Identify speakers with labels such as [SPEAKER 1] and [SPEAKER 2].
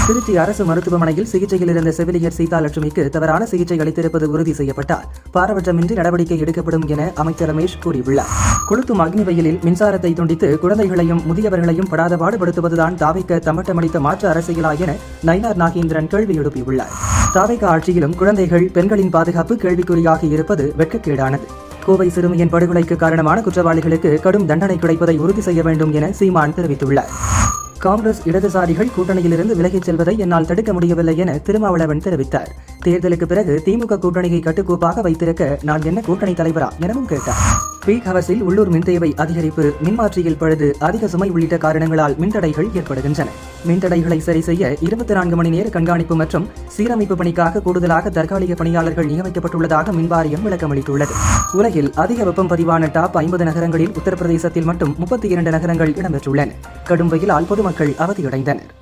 [SPEAKER 1] திருச்சி அரசு மருத்துவமனையில் சிகிச்சையில் இருந்த செவிலியர் சீதாலட்சுமிக்கு தவறான சிகிச்சை அளித்திருப்பது உறுதி செய்யப்பட்டால் பாரபட்சமின்றி நடவடிக்கை எடுக்கப்படும் என அமைச்சர் ரமேஷ் கூறியுள்ளார். கொளுத்தும் அக்னி வெயிலில் மின்சாரத்தை துண்டித்து குழந்தைகளையும் முதியவர்களையும் படாத பாடுபடுத்துவதுதான் தாவேக தம்மட்டமடித்த மாற்று அரசியலா என நயினார் நாகேந்திரன் கேள்வி எழுப்பியுள்ளார். தாவேக ஆட்சியிலும் குழந்தைகள் பெண்களின் பாதுகாப்பு கேள்விக்குறியாக இருப்பது வெட்கக்கேடானது. கோவை சிறுமியின் படுகொலைக்கு காரணமான குற்றவாளிகளுக்கு கடும் தண்டனை கிடைப்பதை உறுதி செய்ய வேண்டும் என சீமான் தெரிவித்துள்ளார். காங்கிரஸ் இடதுசாரிகள் கூட்டணியிலிருந்து விலகிச் செல்வதை என்னால் தடுக்க முடியவில்லை என திருமாவளவன் தெரிவித்தார். தேர்தலுக்கு பிறகு திமுக கூட்டணியை கட்டுக்கோப்பாக வைத்திருக்க நான் என்ன கூட்டணி தலைவரா எனவும் கேட்டார். பீக் ஹவர்ஸில் உள்ளூர் மின் தேவை அதிகரிப்பு, மின்மாற்றியில் பழுது, அதிக சுமை உள்ளிட்ட காரணங்களால் மின்தடைகள் ஏற்படுகின்றன. மின்தடைகளை சரி செய்ய 24 மணி நேர கண்காணிப்பு மற்றும் சீரமைப்பு பணிக்காக கூடுதலாக தற்காலிக பணியாளர்கள் நியமிக்கப்பட்டுள்ளதாக மின்வாரியம் விளக்கமளித்துள்ளது. உலகில் அதிக வெப்பம் பதிவான டாப் 50 நகரங்களில் உத்தரப்பிரதேசத்தில் மட்டும் 32 நகரங்கள் இடம்பெற்றுள்ளன. கடும் வெயிலால் பொதுமக்கள் அவதியடைந்தனர்.